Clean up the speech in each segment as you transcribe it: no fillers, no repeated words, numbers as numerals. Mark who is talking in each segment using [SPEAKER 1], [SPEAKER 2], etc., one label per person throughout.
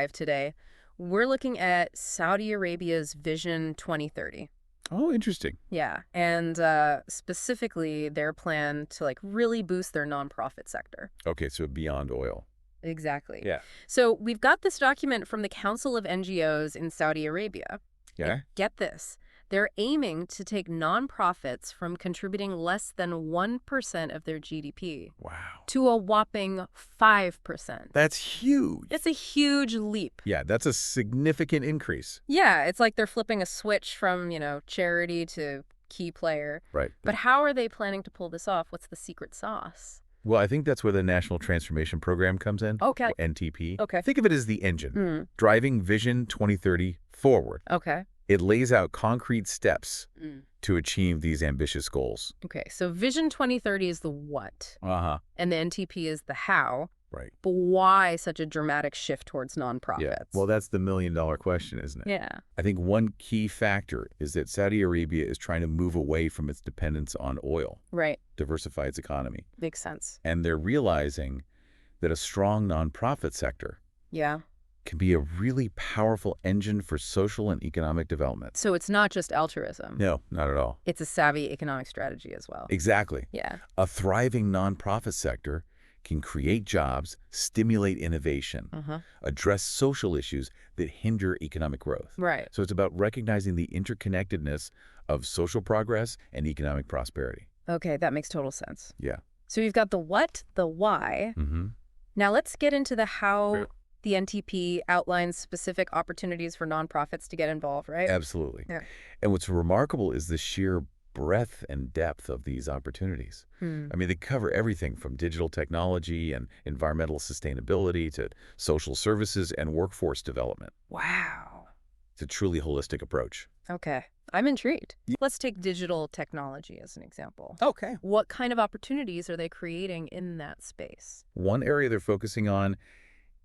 [SPEAKER 1] today. We're looking at Saudi Arabia's Vision 2030.
[SPEAKER 2] Oh, interesting.
[SPEAKER 1] Yeah, and specifically their plan to really boost their nonprofit sector.
[SPEAKER 2] Okay, so beyond oil.
[SPEAKER 1] Exactly.
[SPEAKER 2] Yeah.
[SPEAKER 1] So we've got this document from the Council of NGOs in Saudi Arabia.
[SPEAKER 2] Yeah?
[SPEAKER 1] And get this. They're aiming to take nonprofits from contributing less than 1% of their GDP
[SPEAKER 2] Wow.
[SPEAKER 1] to a whopping 5%.
[SPEAKER 2] That's huge.
[SPEAKER 1] It's a huge leap.
[SPEAKER 2] Yeah, that's a significant increase.
[SPEAKER 1] Yeah, it's like they're flipping a switch from, charity to key player.
[SPEAKER 2] Right.
[SPEAKER 1] But how are they planning to pull this off? What's the secret sauce?
[SPEAKER 2] Well, I think that's where the National Transformation Program comes in.
[SPEAKER 1] Okay.
[SPEAKER 2] NTP.
[SPEAKER 1] Okay.
[SPEAKER 2] Think of it as the engine,
[SPEAKER 1] Mm.
[SPEAKER 2] driving Vision 2030 forward.
[SPEAKER 1] Okay.
[SPEAKER 2] It lays out concrete steps
[SPEAKER 1] Mm.
[SPEAKER 2] to achieve these ambitious goals.
[SPEAKER 1] Okay, so Vision 2030 is the what,
[SPEAKER 2] Uh-huh.
[SPEAKER 1] and the NTP is the how,
[SPEAKER 2] Right.
[SPEAKER 1] but why such a dramatic shift towards
[SPEAKER 2] Yeah.
[SPEAKER 1] nonprofits?
[SPEAKER 2] Well, that's the million-dollar question, isn't it?
[SPEAKER 1] Yeah.
[SPEAKER 2] I think one key factor is that Saudi Arabia is trying to move away from its dependence on oil,
[SPEAKER 1] Right.
[SPEAKER 2] diversify its economy.
[SPEAKER 1] Makes sense.
[SPEAKER 2] And they're realizing that a strong nonprofit sector
[SPEAKER 1] Yeah.
[SPEAKER 2] can be a really powerful engine for social and economic development.
[SPEAKER 1] So it's not just altruism.
[SPEAKER 2] No, not at all.
[SPEAKER 1] It's a savvy economic strategy as well.
[SPEAKER 2] Exactly.
[SPEAKER 1] Yeah.
[SPEAKER 2] A thriving nonprofit sector can create jobs, stimulate innovation,
[SPEAKER 1] Uh-huh.
[SPEAKER 2] address social issues that hinder economic growth.
[SPEAKER 1] Right.
[SPEAKER 2] So it's about recognizing the interconnectedness of social progress and economic prosperity.
[SPEAKER 1] Okay, that makes total sense.
[SPEAKER 2] Yeah.
[SPEAKER 1] So you've got the what, the why.
[SPEAKER 2] Mm-hmm.
[SPEAKER 1] Now let's get into the how.
[SPEAKER 2] Sure.
[SPEAKER 1] The NTP outlines specific opportunities for nonprofits to get involved, right?
[SPEAKER 2] Absolutely.
[SPEAKER 1] Yeah.
[SPEAKER 2] And what's remarkable is the sheer breadth and depth of these opportunities.
[SPEAKER 1] Hmm.
[SPEAKER 2] I mean, they cover everything from digital technology and environmental sustainability to social services and workforce development.
[SPEAKER 1] Wow.
[SPEAKER 2] It's a truly holistic approach.
[SPEAKER 1] Okay. I'm intrigued. Let's take digital technology as an example.
[SPEAKER 2] Okay.
[SPEAKER 1] What kind of opportunities are they creating in that space?
[SPEAKER 2] One area they're focusing on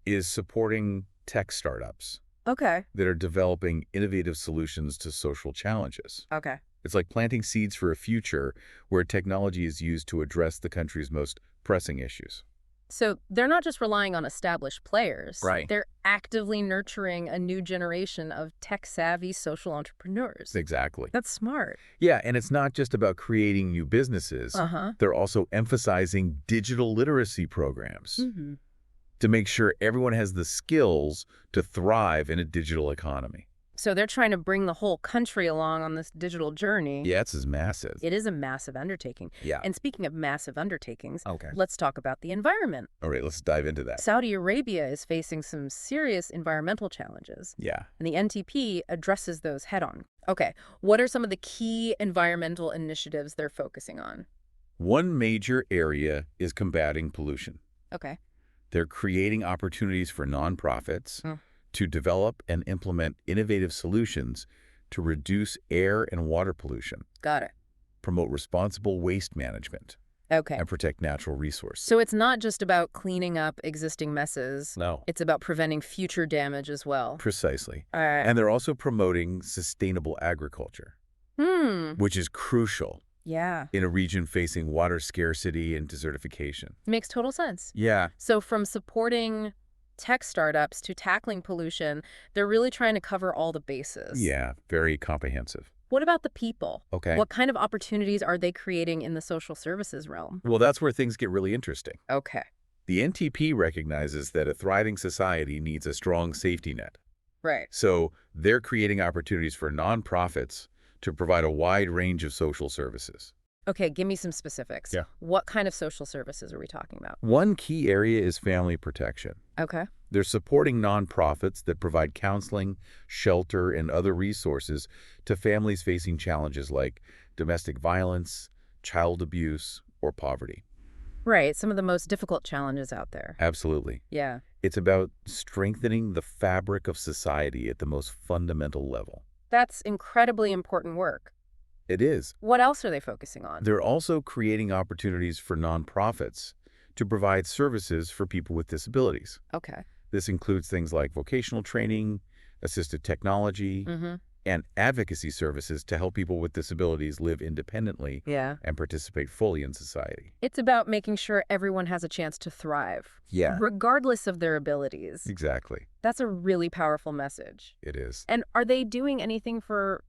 [SPEAKER 2] is supporting tech startups
[SPEAKER 1] Okay.
[SPEAKER 2] that are developing innovative solutions to social challenges.
[SPEAKER 1] Okay.
[SPEAKER 2] It's like planting seeds for a future where technology is used to address the country's most pressing issues.
[SPEAKER 1] So they're not just relying on established players.
[SPEAKER 2] Right.
[SPEAKER 1] They're actively nurturing a new generation of tech-savvy social entrepreneurs.
[SPEAKER 2] Exactly.
[SPEAKER 1] That's smart.
[SPEAKER 2] Yeah, and it's not just about creating new businesses.
[SPEAKER 1] Uh-huh.
[SPEAKER 2] They're also emphasizing digital literacy programs
[SPEAKER 1] Mm-hmm.
[SPEAKER 2] to make sure everyone has the skills to thrive in a digital economy.
[SPEAKER 1] So they're trying to bring the whole country along on this digital journey.
[SPEAKER 2] Yeah, it's massive.
[SPEAKER 1] It is a massive undertaking.
[SPEAKER 2] Yeah.
[SPEAKER 1] And speaking of massive undertakings,
[SPEAKER 2] Okay.
[SPEAKER 1] let's talk about the environment.
[SPEAKER 2] All right, let's dive into that.
[SPEAKER 1] Saudi Arabia is facing some serious environmental challenges,
[SPEAKER 2] Yeah.
[SPEAKER 1] and the NTP addresses those head-on. Okay, what are some of the key environmental initiatives they're focusing on?
[SPEAKER 2] One major area is combating pollution.
[SPEAKER 1] Okay.
[SPEAKER 2] They're creating opportunities for nonprofits
[SPEAKER 1] Oh.
[SPEAKER 2] to develop and implement innovative solutions to reduce air and water pollution,
[SPEAKER 1] Got it.
[SPEAKER 2] promote responsible waste management,
[SPEAKER 1] Okay.
[SPEAKER 2] and protect natural resources.
[SPEAKER 1] So it's not just about cleaning up existing messes.
[SPEAKER 2] No,
[SPEAKER 1] It's about preventing future damage as well.
[SPEAKER 2] precisely.
[SPEAKER 1] All right.
[SPEAKER 2] And they're also promoting sustainable agriculture, which is crucial
[SPEAKER 1] Yeah.
[SPEAKER 2] in a region facing water scarcity and desertification.
[SPEAKER 1] Makes total sense.
[SPEAKER 2] Yeah.
[SPEAKER 1] So from supporting tech startups to tackling pollution, they're really trying to cover all the bases.
[SPEAKER 2] Yeah, very comprehensive.
[SPEAKER 1] What about the people?
[SPEAKER 2] Okay.
[SPEAKER 1] What kind of opportunities are they creating in the social services realm?
[SPEAKER 2] Well, that's where things get really interesting.
[SPEAKER 1] Okay.
[SPEAKER 2] The NTP recognizes that a thriving society needs a strong safety net.
[SPEAKER 1] Right.
[SPEAKER 2] So they're creating opportunities for nonprofits to provide a wide range of social services.
[SPEAKER 1] Okay, give me some specifics.
[SPEAKER 2] Yeah.
[SPEAKER 1] What kind of social services are we talking about?
[SPEAKER 2] One key area is family protection.
[SPEAKER 1] Okay.
[SPEAKER 2] They're supporting nonprofits that provide counseling, shelter, and other resources to families facing challenges like domestic violence, child abuse, or poverty.
[SPEAKER 1] Right, some of the most difficult challenges out there.
[SPEAKER 2] Absolutely.
[SPEAKER 1] Yeah.
[SPEAKER 2] It's about strengthening the fabric of society at the most fundamental level.
[SPEAKER 1] That's incredibly important work.
[SPEAKER 2] It is.
[SPEAKER 1] What else are they focusing on?
[SPEAKER 2] They're also creating opportunities for nonprofits to provide services for people with disabilities.
[SPEAKER 1] Okay.
[SPEAKER 2] This includes things like vocational training, assistive technology, and advocacy services to help people with disabilities live independently
[SPEAKER 1] Yeah.
[SPEAKER 2] and participate fully in society.
[SPEAKER 1] It's about making sure everyone has a chance to thrive,
[SPEAKER 2] Yeah.
[SPEAKER 1] regardless of their abilities.
[SPEAKER 2] Exactly.
[SPEAKER 1] That's a really powerful message.
[SPEAKER 2] It is.
[SPEAKER 1] And are they doing anything for,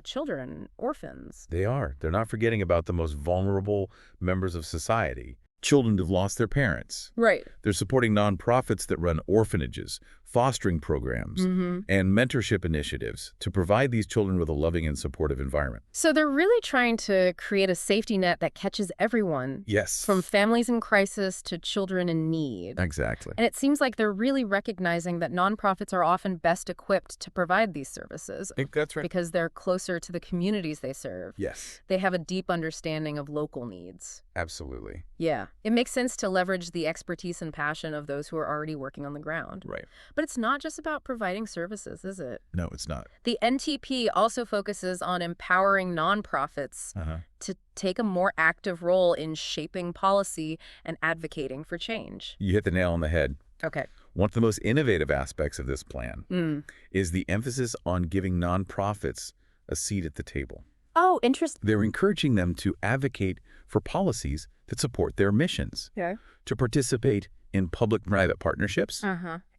[SPEAKER 1] children, orphans?
[SPEAKER 2] They are. They're not forgetting about the most vulnerable members of society. Children who've lost their parents.
[SPEAKER 1] Right.
[SPEAKER 2] They're supporting nonprofits that run orphanages, fostering programs, and mentorship initiatives to provide these children with a loving and supportive environment.
[SPEAKER 1] So they're really trying to create a safety net that catches everyone,
[SPEAKER 2] Yes.
[SPEAKER 1] from families in crisis to children in need.
[SPEAKER 2] Exactly.
[SPEAKER 1] And it seems like they're really recognizing that nonprofits are often best equipped to provide these services
[SPEAKER 2] I think that's right.
[SPEAKER 1] because they're closer to the communities they serve.
[SPEAKER 2] Yes.
[SPEAKER 1] They have a deep understanding of local needs.
[SPEAKER 2] Absolutely.
[SPEAKER 1] Yeah, it makes sense to leverage the expertise and passion of those who are already working on the ground.
[SPEAKER 2] Right.
[SPEAKER 1] But it's not just about providing services, is it?
[SPEAKER 2] No, it's not.
[SPEAKER 1] The NTP also focuses on empowering nonprofits to take a more active role in shaping policy and advocating for change.
[SPEAKER 2] You hit the nail on the head.
[SPEAKER 1] Okay.
[SPEAKER 2] One of the most innovative aspects of this plan is the emphasis on giving nonprofits a seat at the table.
[SPEAKER 1] Oh, interesting.
[SPEAKER 2] They're encouraging them to advocate for policies that support their missions, to participate in public-private partnerships,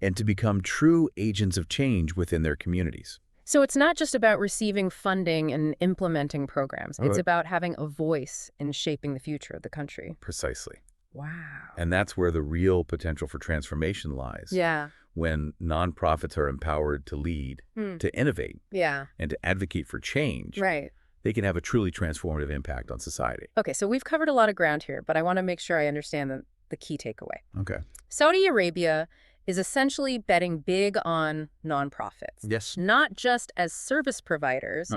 [SPEAKER 2] and to become true agents of change within their communities.
[SPEAKER 1] So it's not just about receiving funding and implementing programs. It's about having a voice in shaping the future of the country.
[SPEAKER 2] Precisely.
[SPEAKER 1] Wow.
[SPEAKER 2] And that's where the real potential for transformation lies.
[SPEAKER 1] Yeah.
[SPEAKER 2] When nonprofits are empowered to lead, to innovate,
[SPEAKER 1] Yeah.
[SPEAKER 2] and to advocate for change,
[SPEAKER 1] Right.
[SPEAKER 2] they can have a truly transformative impact on society.
[SPEAKER 1] Okay, so we've covered a lot of ground here, but I want to make sure I understand the key takeaway.
[SPEAKER 2] Okay.
[SPEAKER 1] Saudi Arabia is essentially betting big on nonprofits.
[SPEAKER 2] Yes.
[SPEAKER 1] Not just as service providers,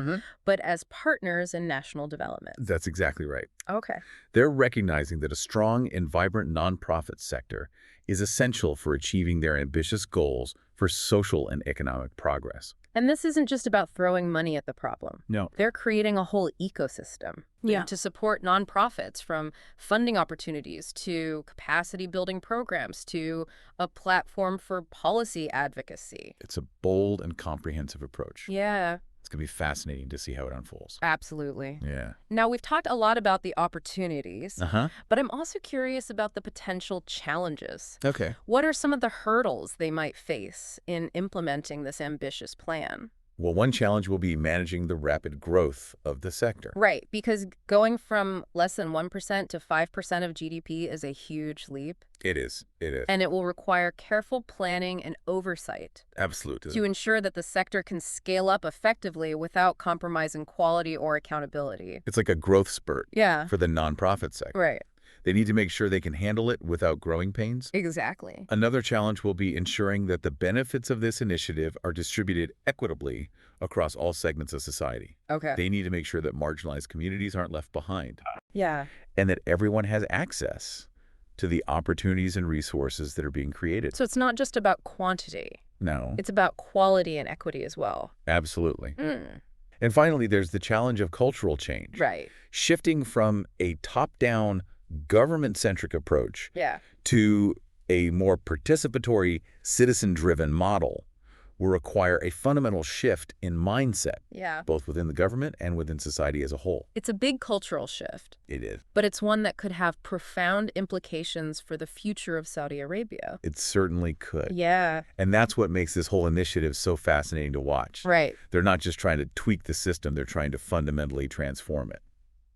[SPEAKER 1] but as partners in national development.
[SPEAKER 2] That's exactly right.
[SPEAKER 1] Okay.
[SPEAKER 2] They're recognizing that a strong and vibrant nonprofit sector is essential for achieving their ambitious goals for social and economic progress.
[SPEAKER 1] And this isn't just about throwing money at the problem.
[SPEAKER 2] No.
[SPEAKER 1] They're creating a whole ecosystem to support nonprofits, from funding opportunities to capacity building programs to a platform for policy advocacy.
[SPEAKER 2] It's a bold and comprehensive approach.
[SPEAKER 1] Yeah.
[SPEAKER 2] It's going to be fascinating to see how it unfolds.
[SPEAKER 1] Absolutely.
[SPEAKER 2] Yeah.
[SPEAKER 1] Now, we've talked a lot about the opportunities, but I'm also curious about the potential challenges.
[SPEAKER 2] Okay.
[SPEAKER 1] What are some of the hurdles they might face in implementing this ambitious plan?
[SPEAKER 2] Well, one challenge will be managing the rapid growth of the sector.
[SPEAKER 1] Right, because going from less than 1% to 5% of GDP is a huge leap.
[SPEAKER 2] It is. It is.
[SPEAKER 1] And it will require careful planning and oversight
[SPEAKER 2] Absolutely.
[SPEAKER 1] to ensure that the sector can scale up effectively without compromising quality or accountability.
[SPEAKER 2] It's like a growth spurt
[SPEAKER 1] Yeah.
[SPEAKER 2] for the nonprofit sector.
[SPEAKER 1] Right.
[SPEAKER 2] They need to make sure they can handle it without growing pains.
[SPEAKER 1] Exactly.
[SPEAKER 2] Another challenge will be ensuring that the benefits of this initiative are distributed equitably across all segments of society.
[SPEAKER 1] Okay.
[SPEAKER 2] They need to make sure that marginalized communities aren't left behind
[SPEAKER 1] Yeah.
[SPEAKER 2] and that everyone has access to the opportunities and resources that are being created.
[SPEAKER 1] So it's not just about quantity.
[SPEAKER 2] No,
[SPEAKER 1] It's about quality and equity as well.
[SPEAKER 2] absolutely. And finally, there's the challenge of cultural change.
[SPEAKER 1] Right.
[SPEAKER 2] Shifting from a top-down, government-centric approach
[SPEAKER 1] Yeah.
[SPEAKER 2] to a more participatory, citizen-driven model will require a fundamental shift in mindset,
[SPEAKER 1] Yeah.
[SPEAKER 2] both within the government and within society as a whole.
[SPEAKER 1] It's a big cultural shift,
[SPEAKER 2] It is.
[SPEAKER 1] but it's one that could have profound implications for the future of Saudi Arabia.
[SPEAKER 2] It certainly could.
[SPEAKER 1] Yeah.
[SPEAKER 2] And that's what makes this whole initiative so fascinating to watch.
[SPEAKER 1] Right.
[SPEAKER 2] They're not just trying to tweak the system, they're trying to fundamentally transform it.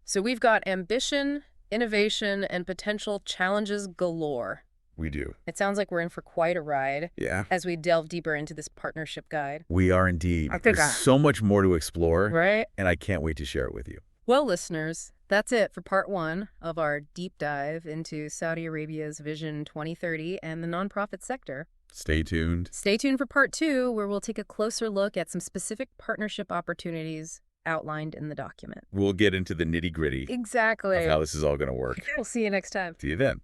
[SPEAKER 1] So we've got ambition, innovation, and potential challenges galore.
[SPEAKER 2] We do.
[SPEAKER 1] It sounds like we're in for quite a ride
[SPEAKER 2] Yeah.
[SPEAKER 1] as we delve deeper into this partnership guide.
[SPEAKER 2] We are indeed.
[SPEAKER 1] I think
[SPEAKER 2] There's so much more to explore,
[SPEAKER 1] Right?
[SPEAKER 2] and I can't wait to share it with you.
[SPEAKER 1] Well, listeners, that's it for part 1 of our deep dive into Saudi Arabia's Vision 2030 and the nonprofit sector.
[SPEAKER 2] Stay tuned.
[SPEAKER 1] Stay tuned for part 2, where we'll take a closer look at some specific partnership opportunities outlined in the document.
[SPEAKER 2] We'll get into the nitty-gritty
[SPEAKER 1] Exactly.
[SPEAKER 2] of how this is all going to work.
[SPEAKER 1] We'll see you next time.
[SPEAKER 2] See you then.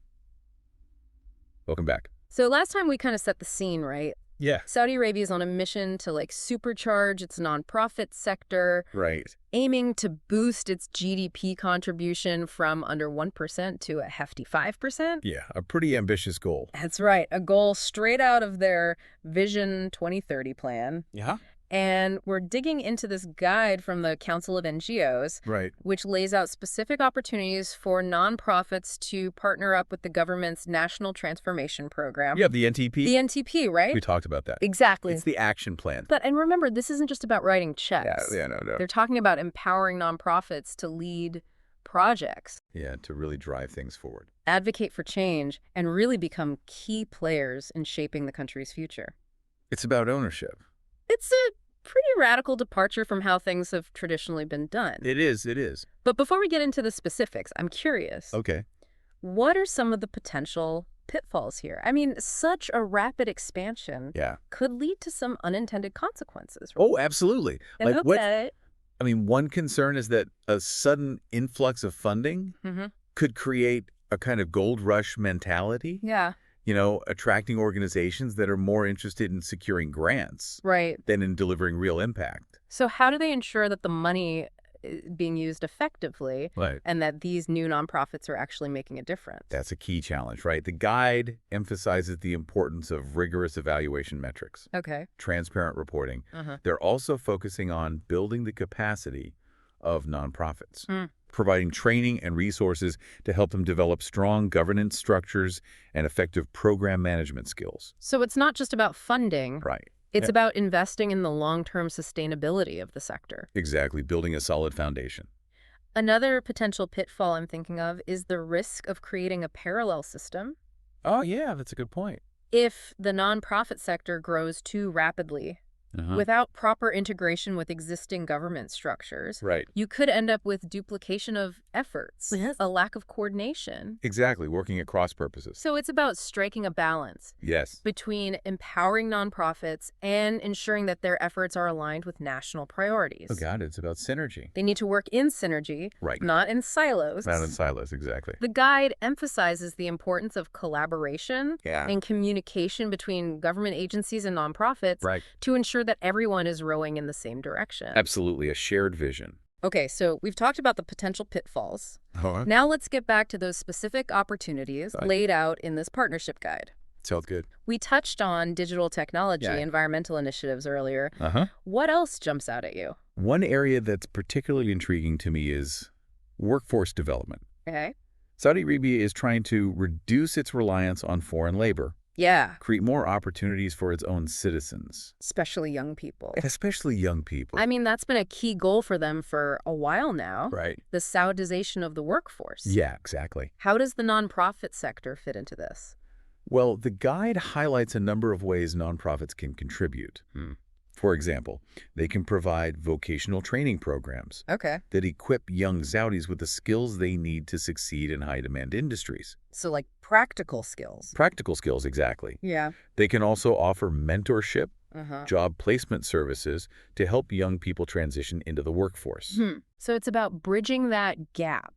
[SPEAKER 2] Welcome back.
[SPEAKER 1] So last time we kind of set the scene, right?
[SPEAKER 2] Yeah.
[SPEAKER 1] Saudi Arabia is on a mission to supercharge its nonprofit sector,
[SPEAKER 2] Right.
[SPEAKER 1] aiming to boost its GDP contribution from under 1% to a hefty 5%.
[SPEAKER 2] Yeah, a pretty ambitious goal.
[SPEAKER 1] That's right, a goal straight out of their Vision 2030 plan.
[SPEAKER 2] Yeah.
[SPEAKER 1] And we're digging into this guide from the Council of NGOs,
[SPEAKER 2] Right.
[SPEAKER 1] which lays out specific opportunities for nonprofits to partner up with the government's National Transformation Program.
[SPEAKER 2] Yeah, the NTP.
[SPEAKER 1] The NTP, right?
[SPEAKER 2] We talked about that.
[SPEAKER 1] Exactly.
[SPEAKER 2] It's the action plan.
[SPEAKER 1] And remember, this isn't just about writing checks.
[SPEAKER 2] Yeah, no.
[SPEAKER 1] They're talking about empowering nonprofits to lead projects.
[SPEAKER 2] Yeah, to really drive things forward.
[SPEAKER 1] Advocate for change, and really become key players in shaping the country's future.
[SPEAKER 2] It's about ownership.
[SPEAKER 1] It's a pretty radical departure from how things have traditionally been done.
[SPEAKER 2] It is.
[SPEAKER 1] But before we get into the specifics, I'm curious.
[SPEAKER 2] Okay.
[SPEAKER 1] What are some of the potential pitfalls here? I mean, such a rapid expansion could lead to some unintended consequences. Right?
[SPEAKER 2] Oh, absolutely. One concern is that a sudden influx of funding could create a kind of gold rush mentality.
[SPEAKER 1] Yeah.
[SPEAKER 2] Attracting organizations that are more interested in securing grants than in delivering real impact.
[SPEAKER 1] So how do they ensure that the money is being used effectively and that these new nonprofits are actually making a difference?
[SPEAKER 2] That's a key challenge, right? The guide emphasizes the importance of rigorous evaluation metrics, transparent reporting. They're also focusing on building the capacity of nonprofits, providing training and resources to help them develop strong governance structures and effective program management skills.
[SPEAKER 1] So it's not just about funding.
[SPEAKER 2] Right.
[SPEAKER 1] It's about investing in the long-term sustainability of the sector.
[SPEAKER 2] Exactly, building a solid foundation.
[SPEAKER 1] Another potential pitfall I'm thinking of is the risk of creating a parallel system.
[SPEAKER 2] Oh, yeah, that's a good point.
[SPEAKER 1] If the nonprofit sector grows too rapidly, without proper integration with existing government structures, you could end up with duplication of efforts, a lack of coordination.
[SPEAKER 2] Exactly, working at cross purposes.
[SPEAKER 1] So it's about striking a balance between empowering nonprofits and ensuring that their efforts are aligned with national priorities.
[SPEAKER 2] Oh, God, it's about synergy.
[SPEAKER 1] They need to work in synergy, not in silos.
[SPEAKER 2] Not in silos, exactly.
[SPEAKER 1] The guide emphasizes the importance of collaboration and communication between government agencies and nonprofits to ensure that everyone is rowing in the same direction.
[SPEAKER 2] Absolutely, a shared vision.
[SPEAKER 1] Okay, so we've talked about the potential pitfalls. Now let's get back to those specific opportunities laid out in this partnership guide.
[SPEAKER 2] Sounds good.
[SPEAKER 1] We touched on digital technology, environmental initiatives earlier. What else jumps out at you?
[SPEAKER 2] One area that's particularly intriguing to me is workforce development. Saudi Arabia is trying to reduce its reliance on foreign labor. Create more opportunities for its own citizens.
[SPEAKER 1] Especially young people.
[SPEAKER 2] Especially young people.
[SPEAKER 1] I mean, that's been a key goal for them for a while now. The Saudization of the workforce.
[SPEAKER 2] Yeah, exactly.
[SPEAKER 1] How does the nonprofit sector fit into this?
[SPEAKER 2] Well, the guide highlights a number of ways nonprofits can contribute. For example, they can provide vocational training programs that equip young Saudis with the skills they need to succeed in high-demand industries.
[SPEAKER 1] So like practical skills.
[SPEAKER 2] Practical skills, exactly. They can also offer mentorship, job placement services to help young people transition into the workforce.
[SPEAKER 1] So it's about bridging that gap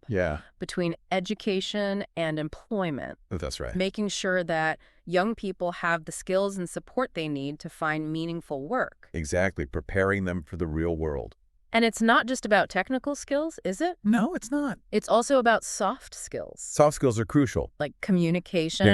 [SPEAKER 1] between education and employment.
[SPEAKER 2] That's right.
[SPEAKER 1] Making sure that young people have the skills and support they need to find meaningful work.
[SPEAKER 2] Exactly, preparing them for the real world.
[SPEAKER 1] And it's not just about technical skills, is it?
[SPEAKER 2] No, it's not.
[SPEAKER 1] It's also about soft skills.
[SPEAKER 2] Soft skills are crucial.
[SPEAKER 1] Like communication,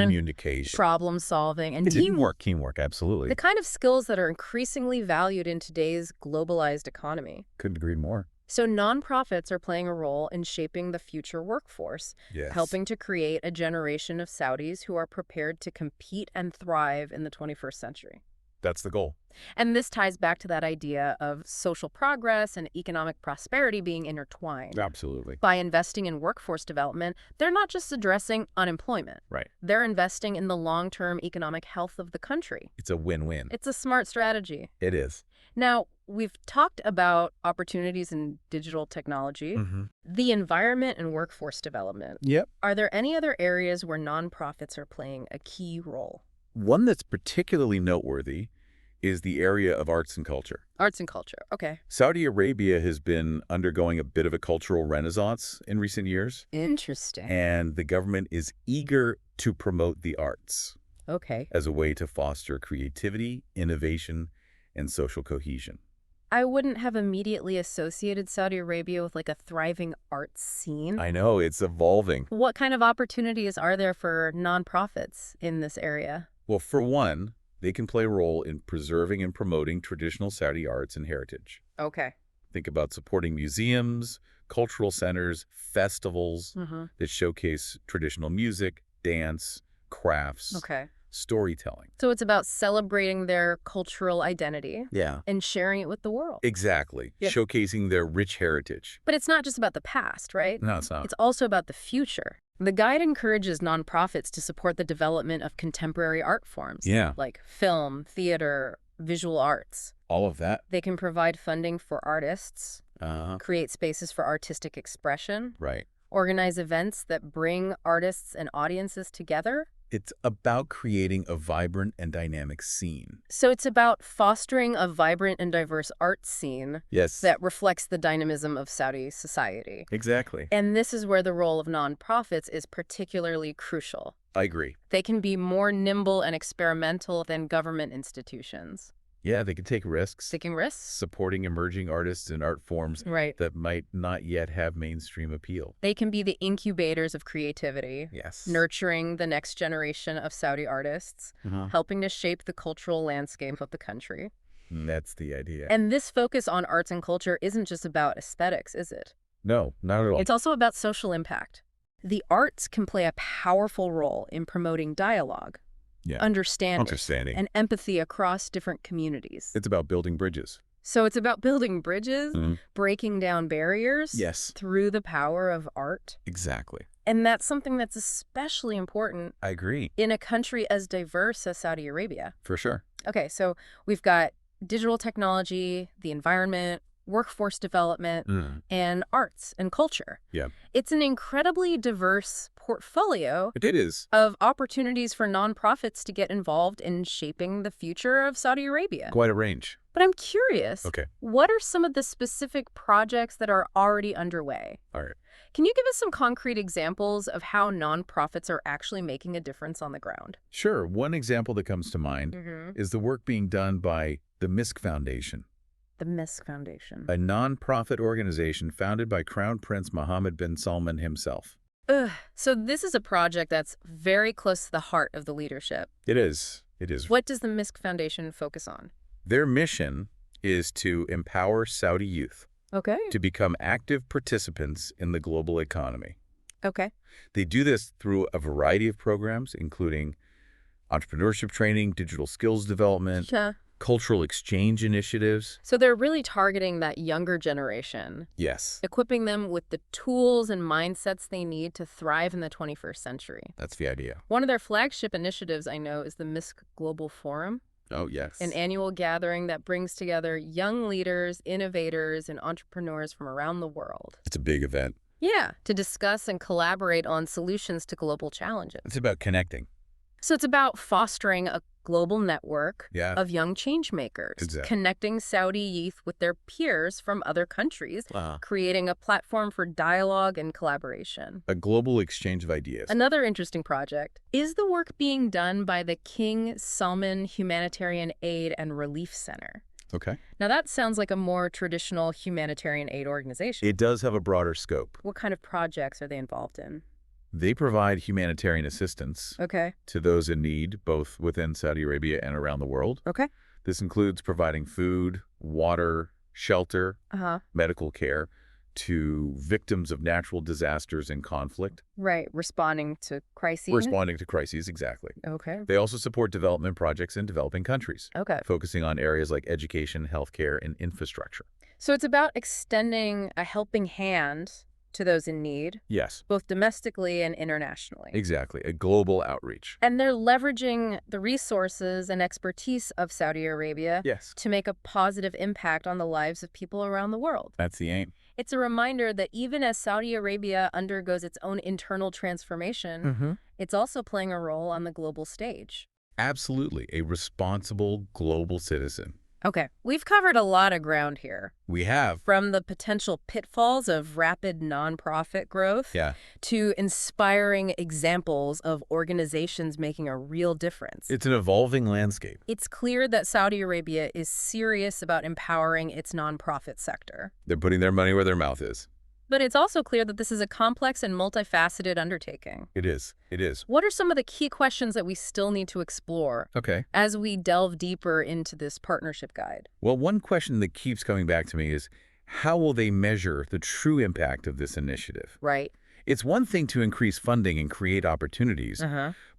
[SPEAKER 1] problem solving, and
[SPEAKER 2] teamwork. Teamwork, absolutely.
[SPEAKER 1] The kind of skills that are increasingly valued in today's globalized economy.
[SPEAKER 2] Couldn't agree more.
[SPEAKER 1] So nonprofits are playing a role in shaping the future workforce, helping to create a generation of Saudis who are prepared to compete and thrive in the 21st century.
[SPEAKER 2] That's the goal.
[SPEAKER 1] And this ties back to that idea of social progress and economic prosperity being intertwined.
[SPEAKER 2] Absolutely.
[SPEAKER 1] By investing in workforce development, they're not just addressing unemployment. They're investing in the long-term economic health of the country.
[SPEAKER 2] It's a win-win.
[SPEAKER 1] It's a smart strategy.
[SPEAKER 2] It is.
[SPEAKER 1] Now, we've talked about opportunities in digital technology, the environment and workforce development. Are there any other areas where nonprofits are playing a key role?
[SPEAKER 2] One that's particularly noteworthy is the area of arts and culture.
[SPEAKER 1] Arts and culture, okay.
[SPEAKER 2] Saudi Arabia has been undergoing a bit of a cultural renaissance in recent years.
[SPEAKER 1] Interesting.
[SPEAKER 2] And the government is eager to promote the arts. As a way to foster creativity, innovation, and social cohesion.
[SPEAKER 1] I wouldn't have immediately associated Saudi Arabia with like a thriving arts scene.
[SPEAKER 2] I know, it's evolving.
[SPEAKER 1] What kind of opportunities are there for nonprofits in this area?
[SPEAKER 2] Well, for one, They can play a role in preserving and promoting traditional Saudi arts and heritage.
[SPEAKER 1] Okay.
[SPEAKER 2] Think about supporting museums, cultural centers, festivals that showcase traditional music, dance, crafts, storytelling.
[SPEAKER 1] So it's about celebrating their cultural identity
[SPEAKER 2] Yeah.
[SPEAKER 1] and sharing it with the world.
[SPEAKER 2] Exactly. Yeah. Showcasing their rich heritage.
[SPEAKER 1] But it's not just about the past, right?
[SPEAKER 2] No, it's not.
[SPEAKER 1] It's also about the future. The guide encourages nonprofits to support the development of contemporary art forms.
[SPEAKER 2] Yeah.
[SPEAKER 1] Like film, theater, visual arts.
[SPEAKER 2] All of that.
[SPEAKER 1] They can provide funding for artists, create spaces for artistic expression,
[SPEAKER 2] right,
[SPEAKER 1] organize events that bring artists and audiences together.
[SPEAKER 2] It's about creating a vibrant and dynamic scene.
[SPEAKER 1] So it's about fostering a vibrant and diverse art scene that reflects the dynamism of Saudi society.
[SPEAKER 2] Exactly.
[SPEAKER 1] And this is where the role of nonprofits is particularly crucial.
[SPEAKER 2] I agree.
[SPEAKER 1] They can be more nimble and experimental than government institutions.
[SPEAKER 2] Yeah, they can take risks.
[SPEAKER 1] Taking risks?
[SPEAKER 2] Supporting emerging artists and art forms that might not yet have mainstream appeal.
[SPEAKER 1] They can be the incubators of creativity.
[SPEAKER 2] Yes.
[SPEAKER 1] Nurturing the next generation of Saudi artists, helping to shape the cultural landscape of the country.
[SPEAKER 2] That's the idea.
[SPEAKER 1] And this focus on arts and culture isn't just about aesthetics, is it?
[SPEAKER 2] No, not at all.
[SPEAKER 1] It's also about social impact. The arts can play a powerful role in promoting dialogue.
[SPEAKER 2] Yeah.
[SPEAKER 1] Understanding and empathy across different communities.
[SPEAKER 2] It's about building bridges.
[SPEAKER 1] So it's about building bridges, breaking down barriers through the power of art.
[SPEAKER 2] Exactly.
[SPEAKER 1] And that's something that's especially important.
[SPEAKER 2] I agree.
[SPEAKER 1] In a country as diverse as Saudi Arabia.
[SPEAKER 2] For sure.
[SPEAKER 1] Okay, so we've got digital technology, the environment, workforce development, and arts and culture.
[SPEAKER 2] Yeah.
[SPEAKER 1] It's an incredibly diverse portfolio
[SPEAKER 2] it is.
[SPEAKER 1] Of opportunities for nonprofits to get involved in shaping the future of Saudi Arabia.
[SPEAKER 2] Quite a range.
[SPEAKER 1] But I'm curious,
[SPEAKER 2] okay,
[SPEAKER 1] what are some of the specific projects that are already underway?
[SPEAKER 2] All right.
[SPEAKER 1] Can you give us some concrete examples of how nonprofits are actually making a difference on the ground?
[SPEAKER 2] Sure. One example that comes to mind is the work being done by the MISC Foundation.
[SPEAKER 1] The MISC Foundation.
[SPEAKER 2] A nonprofit organization founded by Crown Prince Mohammed bin Salman himself.
[SPEAKER 1] So this is a project that's very close to the heart of the leadership.
[SPEAKER 2] It is. It is.
[SPEAKER 1] What does the MISC Foundation focus on?
[SPEAKER 2] Their mission is to empower Saudi youth to become active participants in the global economy.
[SPEAKER 1] Okay.
[SPEAKER 2] They do this through a variety of programs, including entrepreneurship training, digital skills development, cultural exchange initiatives.
[SPEAKER 1] So they're really targeting that younger generation.
[SPEAKER 2] Yes.
[SPEAKER 1] Equipping them with the tools and mindsets they need to thrive in the 21st century.
[SPEAKER 2] That's the idea.
[SPEAKER 1] One of their flagship initiatives, I know, is the MISC Global Forum.
[SPEAKER 2] Oh, yes.
[SPEAKER 1] An annual gathering that brings together young leaders, innovators, and entrepreneurs from around the world.
[SPEAKER 2] It's a big event.
[SPEAKER 1] Yeah, to discuss and collaborate on solutions to global challenges.
[SPEAKER 2] It's about connecting.
[SPEAKER 1] So it's about fostering a global network of young change makers, connecting Saudi youth with their peers from other countries, creating a platform for dialogue and collaboration.
[SPEAKER 2] A global exchange of ideas.
[SPEAKER 1] Another interesting project is the work being done by the King Salman Humanitarian Aid and Relief Center.
[SPEAKER 2] Okay.
[SPEAKER 1] Now that sounds like a more traditional humanitarian aid organization.
[SPEAKER 2] It does have a broader scope.
[SPEAKER 1] What kind of projects are they involved in?
[SPEAKER 2] They provide humanitarian assistance to those in need, both within Saudi Arabia and around the world.
[SPEAKER 1] Okay.
[SPEAKER 2] This includes providing food, water, shelter, medical care to victims of natural disasters and conflict.
[SPEAKER 1] Right, responding to crises.
[SPEAKER 2] Responding to crises, exactly.
[SPEAKER 1] Okay.
[SPEAKER 2] They also support development projects in developing countries.
[SPEAKER 1] Okay.
[SPEAKER 2] Focusing on areas like education, healthcare, and infrastructure.
[SPEAKER 1] So it's about extending a helping hand to those in need.
[SPEAKER 2] Yes.
[SPEAKER 1] Both domestically and internationally.
[SPEAKER 2] Exactly. A global outreach.
[SPEAKER 1] And they're leveraging the resources and expertise of Saudi Arabia to make a positive impact on the lives of people around the world.
[SPEAKER 2] That's the aim.
[SPEAKER 1] It's a reminder that even as Saudi Arabia undergoes its own internal transformation, it's also playing a role on the global stage.
[SPEAKER 2] Absolutely. A responsible global citizen.
[SPEAKER 1] Okay, we've covered a lot of ground here.
[SPEAKER 2] We have.
[SPEAKER 1] From the potential pitfalls of rapid nonprofit growth to inspiring examples of organizations making a real difference.
[SPEAKER 2] It's an evolving landscape.
[SPEAKER 1] It's clear that Saudi Arabia is serious about empowering its nonprofit sector.
[SPEAKER 2] They're putting their money where their mouth is.
[SPEAKER 1] But it's also clear that this is a complex and multifaceted undertaking.
[SPEAKER 2] It is. It is.
[SPEAKER 1] What are some of the key questions that we still need to explore as we delve deeper into this partnership guide?
[SPEAKER 2] Well, one question that keeps coming back to me is, how will they measure the true impact of this initiative?
[SPEAKER 1] Right.
[SPEAKER 2] It's one thing to increase funding and create opportunities,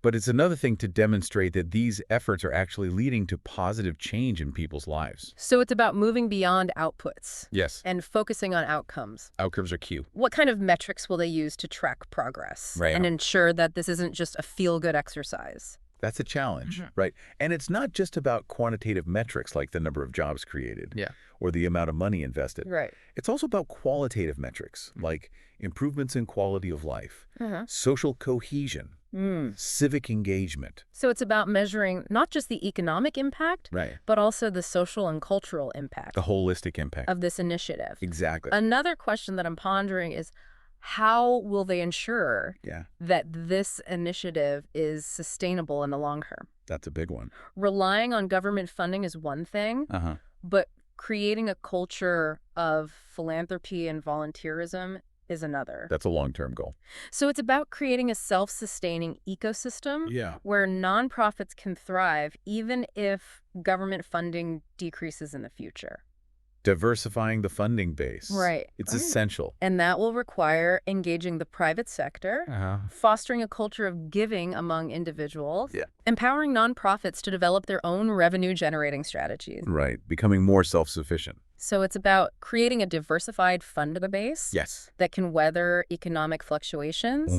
[SPEAKER 2] but it's another thing to demonstrate that these efforts are actually leading to positive change in people's lives.
[SPEAKER 1] So it's about moving beyond outputs.
[SPEAKER 2] Yes.
[SPEAKER 1] And focusing on outcomes.
[SPEAKER 2] Outcomes are key.
[SPEAKER 1] What kind of metrics will they use to track progress and ensure that this isn't just a feel-good exercise?
[SPEAKER 2] That's a challenge, right? And it's not just about quantitative metrics like the number of jobs created or the amount of money invested.
[SPEAKER 1] Right.
[SPEAKER 2] It's also about qualitative metrics like improvements in quality of life, social cohesion, civic engagement.
[SPEAKER 1] So it's about measuring not just the economic impact, but also the social and cultural impact.
[SPEAKER 2] The holistic impact.
[SPEAKER 1] Of this initiative.
[SPEAKER 2] Exactly.
[SPEAKER 1] Another question that I'm pondering is, how will they ensure that this initiative is sustainable in the long term?
[SPEAKER 2] That's a big one.
[SPEAKER 1] Relying on government funding is one thing, but creating a culture of philanthropy and volunteerism is another.
[SPEAKER 2] That's a long-term goal.
[SPEAKER 1] So it's about creating a self-sustaining ecosystem where nonprofits can thrive even if government funding decreases in the future.
[SPEAKER 2] Diversifying the funding base.
[SPEAKER 1] Right.
[SPEAKER 2] It's essential.
[SPEAKER 1] And that will require engaging the private sector, fostering a culture of giving among individuals, empowering nonprofits to develop their own revenue-generating strategies.
[SPEAKER 2] Right. Becoming more self-sufficient.
[SPEAKER 1] So it's about creating a diversified fund base that can weather economic fluctuations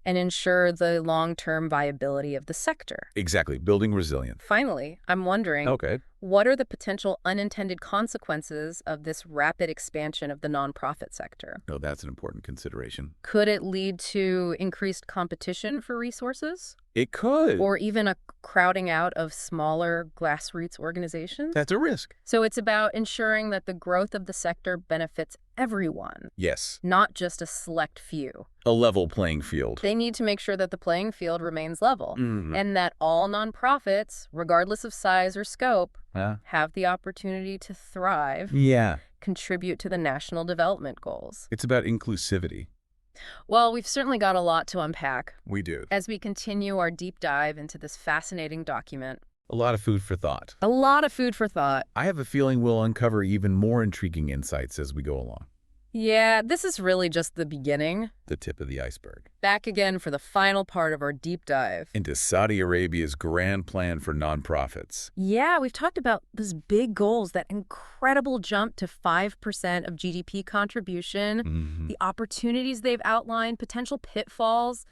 [SPEAKER 1] and ensure the long-term viability of the sector.
[SPEAKER 2] Exactly. Building resilience.
[SPEAKER 1] Finally, I'm wondering, what are the potential unintended consequences of this rapid expansion of the nonprofit sector?
[SPEAKER 2] Oh, that's an important consideration.
[SPEAKER 1] Could it lead to increased competition for resources?
[SPEAKER 2] It could.
[SPEAKER 1] Or even a crowding out of smaller grassroots organizations?
[SPEAKER 2] That's a risk.
[SPEAKER 1] So it's about ensuring that the growth of the sector benefits everyone.
[SPEAKER 2] Yes.
[SPEAKER 1] Not just a select few.
[SPEAKER 2] A level playing field.
[SPEAKER 1] They need to make sure that the playing field remains level and that all nonprofits, regardless of size or scope, have the opportunity to thrive, contribute to the national development goals.
[SPEAKER 2] It's about inclusivity.
[SPEAKER 1] Well, we've certainly got a lot to unpack.
[SPEAKER 2] We do.
[SPEAKER 1] As we continue our deep dive into this fascinating document.
[SPEAKER 2] A lot of food for thought.
[SPEAKER 1] A lot of food for thought.
[SPEAKER 2] I have a feeling we'll uncover even more intriguing insights as we go along.
[SPEAKER 1] Yeah, this is really just the beginning.
[SPEAKER 2] The tip of the iceberg.
[SPEAKER 1] Back again for the final part of our deep dive.
[SPEAKER 2] Into Saudi Arabia's grand plan for nonprofits.
[SPEAKER 1] Yeah, we've talked about those big goals, that incredible jump to 5% of GDP contribution, the opportunities they've outlined, potential pitfalls,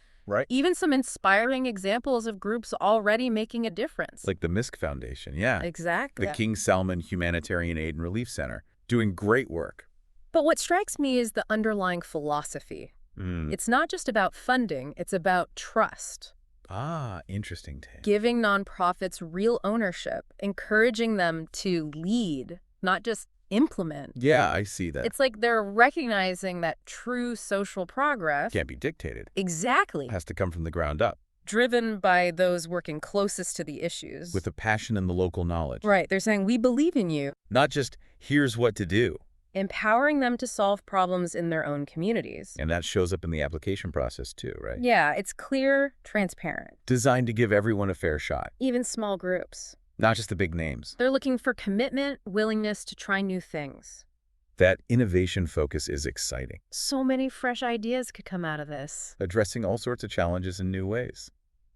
[SPEAKER 1] even some inspiring examples of groups already making a difference.
[SPEAKER 2] Like the MISC Foundation,
[SPEAKER 1] Exactly.
[SPEAKER 2] The King Salman Humanitarian Aid and Relief Center, doing great work.
[SPEAKER 1] But what strikes me is the underlying philosophy. It's not just about funding, it's about trust.
[SPEAKER 2] Ah, interesting take.
[SPEAKER 1] Giving nonprofits real ownership, encouraging them to lead, not just implement.
[SPEAKER 2] Yeah, I see that.
[SPEAKER 1] It's like they're recognizing that true social progress
[SPEAKER 2] can't be dictated.
[SPEAKER 1] Exactly.
[SPEAKER 2] It has to come from the ground up.
[SPEAKER 1] Driven by those working closest to the issues.
[SPEAKER 2] With the passion and the local knowledge.
[SPEAKER 1] Right. They're saying, we believe in you.
[SPEAKER 2] Not just, here's what to do.
[SPEAKER 1] Empowering them to solve problems in their own communities.
[SPEAKER 2] And that shows up in the application process too, right?
[SPEAKER 1] Yeah, it's clear, transparent.
[SPEAKER 2] Designed to give everyone a fair shot.
[SPEAKER 1] Even small groups.
[SPEAKER 2] Not just the big names.
[SPEAKER 1] They're looking for commitment, willingness to try new things.
[SPEAKER 2] That innovation focus is exciting.
[SPEAKER 1] So many fresh ideas could come out of this.
[SPEAKER 2] Addressing all sorts of challenges in new ways.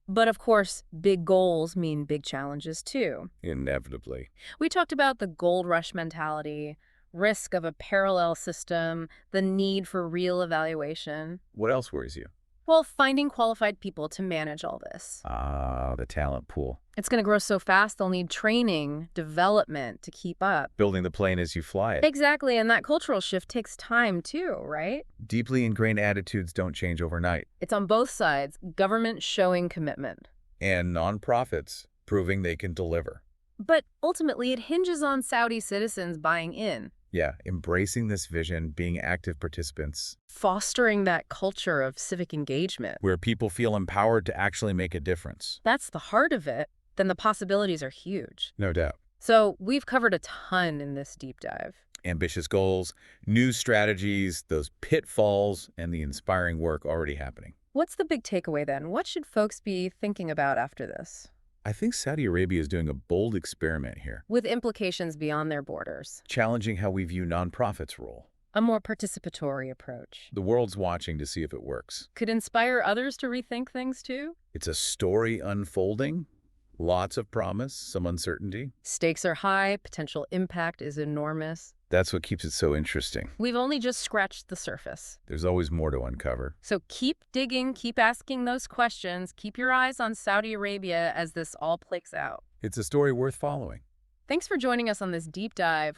[SPEAKER 1] But of course, big goals mean big challenges too.
[SPEAKER 2] Inevitably.
[SPEAKER 1] We talked about the gold rush mentality, risk of a parallel system, the need for real evaluation.
[SPEAKER 2] What else worries you?
[SPEAKER 1] Well, finding qualified people to manage all this.
[SPEAKER 2] Ah, the talent pool.
[SPEAKER 1] It's going to grow so fast, they'll need training, development to keep up.
[SPEAKER 2] Building the plane as you fly it.
[SPEAKER 1] Exactly, and that cultural shift takes time too, right?
[SPEAKER 2] Deeply ingrained attitudes don't change overnight.
[SPEAKER 1] It's on both sides, government showing commitment.
[SPEAKER 2] And nonprofits proving they can deliver.
[SPEAKER 1] But ultimately, it hinges on Saudi citizens buying in.
[SPEAKER 2] Yeah, embracing this vision, being active participants.
[SPEAKER 1] Fostering that culture of civic engagement.
[SPEAKER 2] Where people feel empowered to actually make a difference.
[SPEAKER 1] That's the heart of it. Then the possibilities are huge.
[SPEAKER 2] No doubt.
[SPEAKER 1] So we've covered a ton in this deep dive.
[SPEAKER 2] Ambitious goals, new strategies, those pitfalls, and the inspiring work already happening.
[SPEAKER 1] What's the big takeaway then? What should folks be thinking about after this?
[SPEAKER 2] I think Saudi Arabia is doing a bold experiment here,
[SPEAKER 1] with implications beyond their borders.
[SPEAKER 2] challenging how we view nonprofits' role.
[SPEAKER 1] A more participatory approach.
[SPEAKER 2] The world's watching to see if it works.
[SPEAKER 1] Could inspire others to rethink things too?
[SPEAKER 2] It's a story unfolding, lots of promise, some uncertainty.
[SPEAKER 1] Stakes are high, potential impact is enormous.
[SPEAKER 2] That's what keeps it so interesting.
[SPEAKER 1] We've only just scratched the surface.
[SPEAKER 2] There's always more to uncover.
[SPEAKER 1] So keep digging, keep asking those questions, keep your eyes on Saudi Arabia as this all plays out.
[SPEAKER 2] It's a story worth following.
[SPEAKER 1] Thanks for joining us on this deep dive.